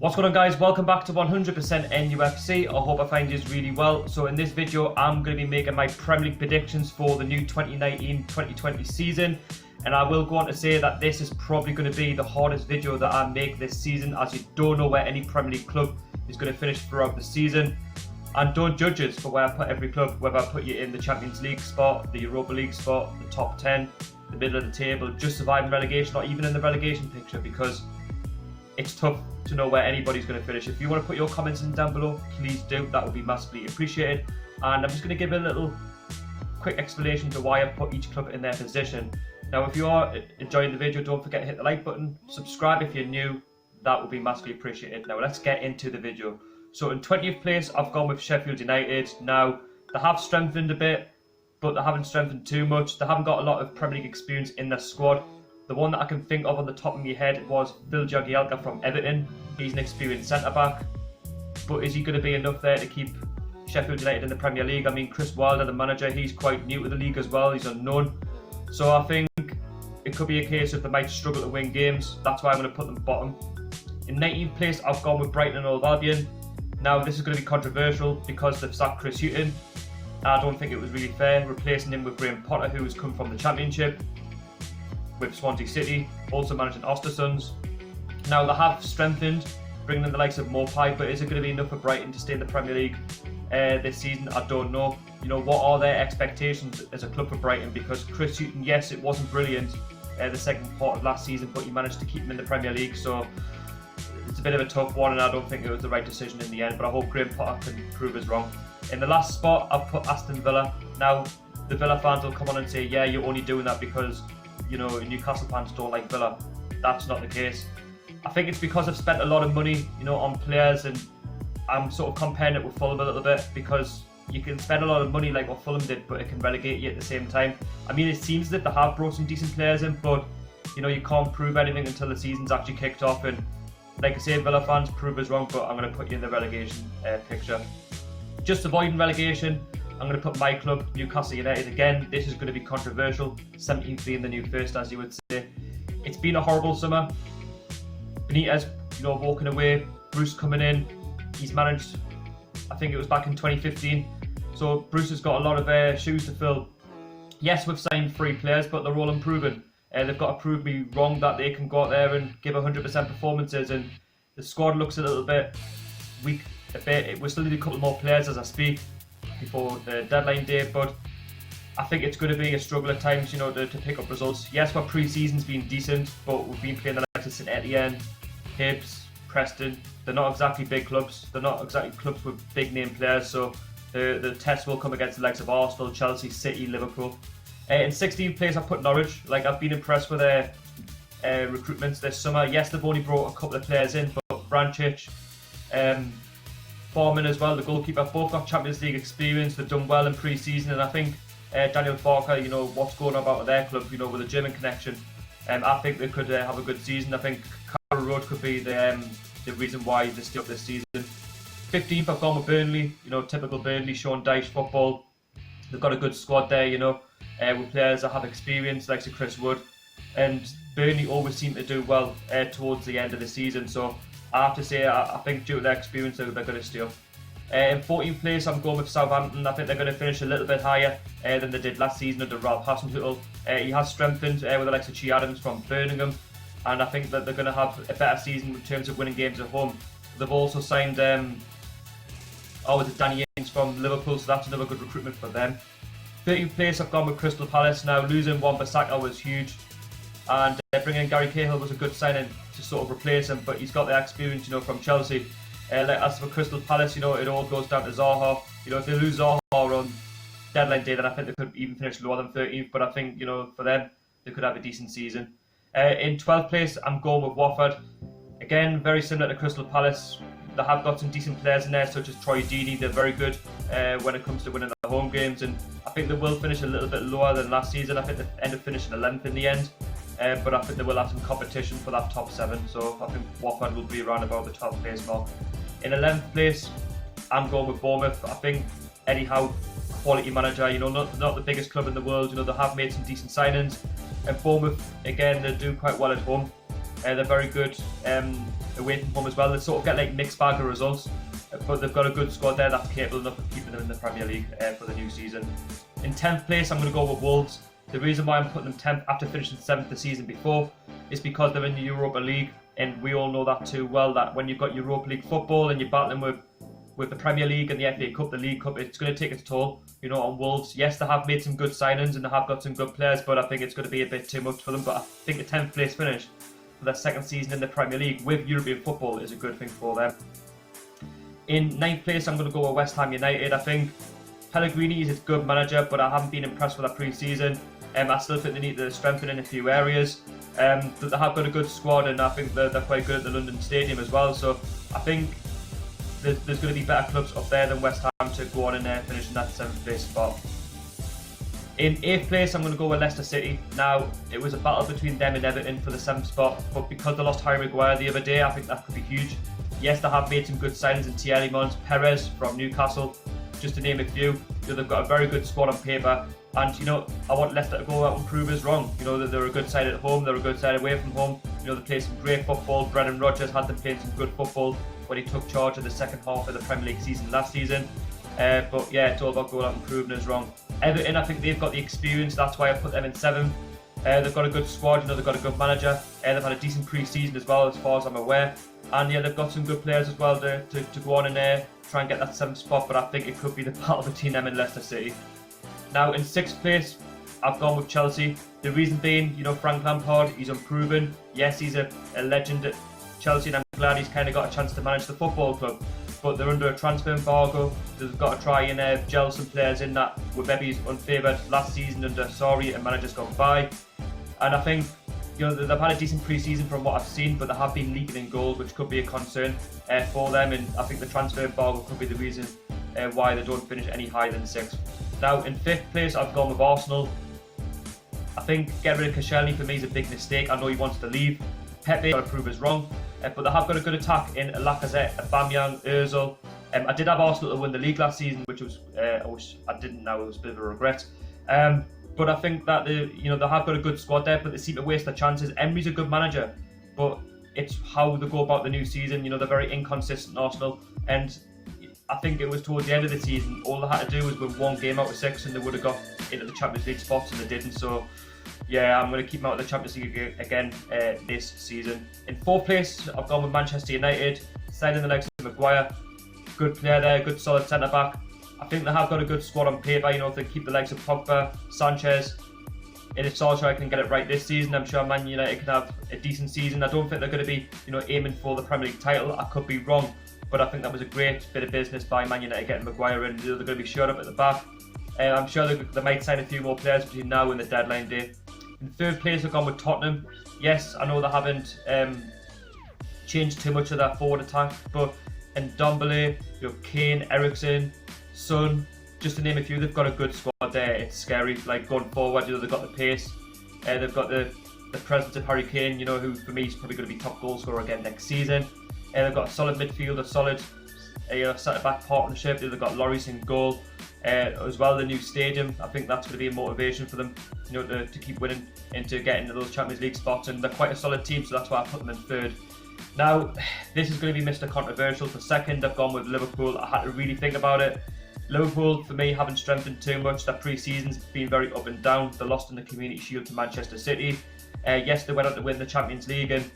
What's going on, guys? Welcome back to 100% NUFC. I hope I find you really well. So in this video I'm going to be making my Premier League predictions for the new 2019-2020 season, and I will go on to say that this is probably going to be the hardest video that I make this season, as you don't know where any Premier League club is going to finish throughout the season. And don't judge us for where I put every club, whether I put you in the Champions League spot, the Europa League spot, the top 10, the middle of the table, just surviving relegation, or even in the relegation picture, because it's tough to know where anybody's going to finish. If you want to put your comments in down below, please do. That would be massively appreciated. And I'm just going to give a little quick explanation to why I put each club in their position. Now, if you are enjoying the video, don't forget to hit the like button, subscribe if you're new. That would be massively appreciated. Now, let's get into the video. So in 20th place, I've gone with Sheffield United. Now, they have strengthened a bit, but they haven't strengthened too much. They haven't got a lot of Premier League experience in their squad. The one that I can think of on the top of my head was Phil Jagielka from Everton. He's an experienced centre-back, but is he going to be enough there to keep Sheffield United in the Premier League? I mean, Chris Wilder, the manager, he's quite new to the league as well. He's unknown. So I think it could be a case of they might struggle to win games. That's why I'm going to put them bottom. In 19th place, I've gone with Brighton and Hove Albion. Now, this is going to be controversial because they've sacked Chris Hughton. I don't think it was really fair replacing him with Graham Potter, who has come from the Championship with Swansea City, also managing Ostersunds. Now, they have strengthened, bringing in the likes of Maupay, but is it going to be enough for Brighton to stay in the Premier League this season? I don't know. You know, what are their expectations as a club for Brighton? Because Chris Hughton, yes, it wasn't brilliant the second part of last season, but you managed to keep him in the Premier League, so it's a bit of a tough one, and I don't think it was the right decision in the end, but I hope Graham Potter can prove us wrong. In the last spot, I've put Aston Villa. Now, the Villa fans will come on and say, yeah, you're only doing that because, you know, Newcastle fans don't like Villa. That's not the case. I think it's because I've spent a lot of money, you know, on players, and I'm sort of comparing it with Fulham a little bit, because you can spend a lot of money like what Fulham did, but it can relegate you at the same time. I mean, it seems that they have brought some decent players in, but, you know, you can't prove anything until the season's actually kicked off, and like I say, Villa fans, prove us wrong, but I'm going to put you in the relegation picture. Just avoiding relegation, I'm going to put my club, Newcastle United. Again, this is going to be controversial, 17th being the new first, as you would say. It's been a horrible summer. Benitez, you know, walking away, Bruce coming in. He's managed, I think it was back in 2015. So Bruce has got a lot of shoes to fill. Yes, we've signed 3 players, but they're all unproven. They've got to prove me wrong that they can go out there and give 100% performances, and the squad looks a little bit weak. We still need a couple more players as I speak before the deadline day, but I think it's going to be a struggle at times, you know, to pick up results. Yes, our pre-season's been decent, but we've been playing the likes of St Etienne, Hibs, Preston. They're not exactly big clubs. They're not exactly clubs with big name players, so the test will come against the likes of Arsenal, Chelsea, City, Liverpool. In 16th place, I've put Norwich. Like, I've been impressed with their recruitments this summer. Yes, they've only brought a couple of players in, but Branchich, Foreman as well, the goalkeeper, both got Champions League experience. They've done well in pre-season, and I think Daniel Farke, you know, what's going on about their club, you know, with a German connection. I think they could have a good season. I think Carrow Road could be the reason why they stay up this season. 15th, I've gone with Burnley. You know, typical Burnley, Sean Dyche football. They've got a good squad there, you know, with players that have experience, like Chris Wood. And Burnley always seem to do well towards the end of the season. So I have to say, I think due to their experience, they're going to stay up. In 14th place, I'm going with Southampton. I think they're going to finish a little bit higher than they did last season under Ralph Hasenhüttl. He has strengthened with the likes of Che Adams from Birmingham, and I think that they're going to have a better season in terms of winning games at home. They've also signed Danny Ings from Liverpool, so that's another good recruitment for them. 13th place, I've gone with Crystal Palace. Now, losing Wan-Bissaka was huge, and bringing in Gary Cahill was a good signing to sort of replace him, but he's got the experience, you know, from Chelsea. As for Crystal Palace, you know, it all goes down to Zaha. You know, if they lose Zaha on deadline day, then I think they could even finish lower than 13th, but I think, you know, for them, they could have a decent season. In 12th place, I'm going with Watford. Again, very similar to Crystal Palace. They have got some decent players in there, such as Troy Deeney. They're very good when it comes to winning the home games, and I think they will finish a little bit lower than last season. I think they end up finishing 11th in the end, but I think they will have some competition for that top 7, so I think Watford will be around about the 12th place mark. In 11th place, I'm going with Bournemouth. I think Eddie Howe, quality manager, you know, not the biggest club in the world, you know, they have made some decent signings, and Bournemouth, again, they do quite well at home. They're very good away from home as well. They sort of get like mixed bag of results, but they've got a good squad there that's capable enough of keeping them in the Premier League for the new season. In 10th place, I'm going to go with Wolves. The reason why I'm putting them 10th after finishing 7th the season before is because they're in the Europa League, and we all know that too well, that when you've got Europa League football and you're battling with the Premier League and the FA Cup, the League Cup, it's going to take its toll, on Wolves. Yes, they have made some good signings and they have got some good players, but I think it's going to be a bit too much for them. But I think a 10th place finish for their second season in the Premier League with European football is a good thing for them. In 9th place, I'm going to go with West Ham United. I think Pellegrini is a good manager, but I haven't been impressed with that pre-season. I still think they need to strengthen in a few areas. But they have got a good squad, and I think they're quite good at the London Stadium as well. So I think there's going to be better clubs up there than West Ham to go on and finish in that 7th place spot. In 8th place, I'm going to go with Leicester City. Now, it was a battle between them and Everton for the 7th spot, but because they lost Harry Maguire the other day, I think that could be huge. Yes, they have made some good signings in Tielemans, Perez from Newcastle, just to name a few. They've got a very good squad on paper. And, I want Leicester to go out and prove us wrong. That they're a good side at home, they're a good side away from home. They play some great football. Brendan Rodgers had them playing some good football when he took charge of the second half of the Premier League season last season. But yeah, it's all about going out and proving us wrong. Everton, I think they've got the experience, that's why I put them in 7th. They've got a good squad, they've got a good manager. They've had a decent pre-season as well, as far as I'm aware. And yeah, they've got some good players as well to go on and try and get that 7th spot, but I think it could be the battle between them and Leicester City. Now, in 6th place, I've gone with Chelsea. The reason being, Frank Lampard, he's unproven. Yes, he's a legend at Chelsea, and I'm glad he's kind of got a chance to manage the football club. But they're under a transfer embargo. They've got to try and gel some players in that were maybe unfavoured last season under Sarri and managers gone by. And I think, they've had a decent pre-season from what I've seen, but they have been leaking in goals, which could be a concern for them. And I think the transfer embargo could be the reason why they don't finish any higher than 6th. Now, in 5th place, I've gone with Arsenal. I think getting rid of Koscielny for me is a big mistake. I know he wants to leave. Pepe got to prove us wrong. But they have got a good attack in Lacazette, Aubameyang, Ozil. I did have Arsenal to win the league last season, which was I wish I didn't. Now it was a bit of a regret. But I think that they have got a good squad there, but they seem to waste their chances. Emery's a good manager, but it's how they go about the new season. They're very inconsistent, Arsenal, and I think it was towards the end of the season, all they had to do was win one game out of 6 and they would have got into the Champions League spots, and they didn't. So yeah, I'm going to keep them out of the Champions League again this season. In 4th place, I've gone with Manchester United, signing the likes of Maguire. Good player there, good solid centre-back. I think they have got a good squad on paper, if they keep the likes of Pogba, Sanchez. And if Solskjaer can get it right this season, I'm sure Man United can have a decent season. I don't think they're going to be, aiming for the Premier League title. I could be wrong. But I think that was a great bit of business by Man United getting Maguire in. They're going to be short up at the back. I'm sure they might sign a few more players between now and the deadline day. In 3rd place, I've gone with Tottenham. Yes, I know they haven't changed too much of their forward attack, but Ndombele, Kane, Eriksen, Son, just to name a few, they've got a good squad there. It's scary. Like going forward, they've got the pace. They've got the presence of Harry Kane, who for me is probably going to be top goal scorer again next season. They've got a solid midfield, a solid centre-back partnership. They've got Lloris in goal. As well, the new stadium, I think that's going to be a motivation for them, to keep winning and to get into those Champions League spots. And they're quite a solid team, so that's why I put them in 3rd. Now, this is going to be Mr. Controversial. For 2nd, I've gone with Liverpool. I had to really think about it. Liverpool, for me, haven't strengthened too much. Their pre-season's been very up and down. They lost in the Community Shield to Manchester City. Yes, they went on to win the Champions League, and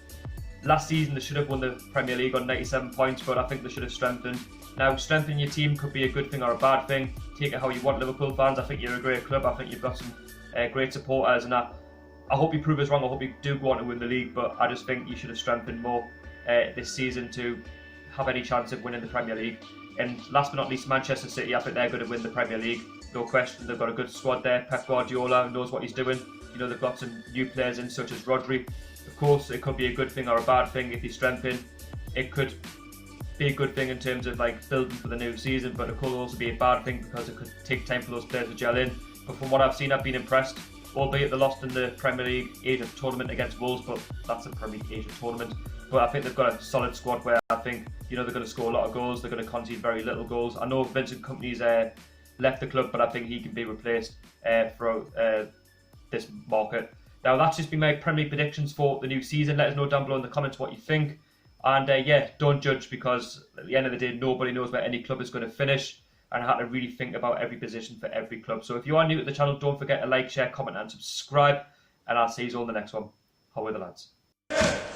last season they should have won the Premier League on 97 points, but I think they should have strengthened. Now, strengthening your team could be a good thing or a bad thing. Take it how you want, Liverpool fans. I think you're a great club. I think you've got some great supporters, and I hope you prove us wrong. I hope you do go on to win the league, but I just think you should have strengthened more this season to have any chance of winning the Premier League. And last but not least, Manchester City. I think they're going to win the Premier League. No question. They've got a good squad there. Pep Guardiola knows what he's doing. They've got some new players in, such as Rodri. Of course, it could be a good thing or a bad thing if you strengthen. It could be a good thing in terms of building for the new season, but it could also be a bad thing because it could take time for those players to gel in. But from what I've seen, I've been impressed. Albeit they lost in the Premier League Asia tournament against Wolves, but that's a Premier League Asia tournament. But I think they've got a solid squad where I think they're going to score a lot of goals. They're going to concede very little goals. I know Vincent Kompany's left the club, but I think he can be replaced throughout this market. Now, that's just been my Premier League predictions for the new season. Let us know down below in the comments what you think. And yeah, don't judge, because at the end of the day, nobody knows where any club is going to finish. And I had to really think about every position for every club. So if you are new to the channel, don't forget to like, share, comment and subscribe. And I'll see you all in the next one. How are the lads?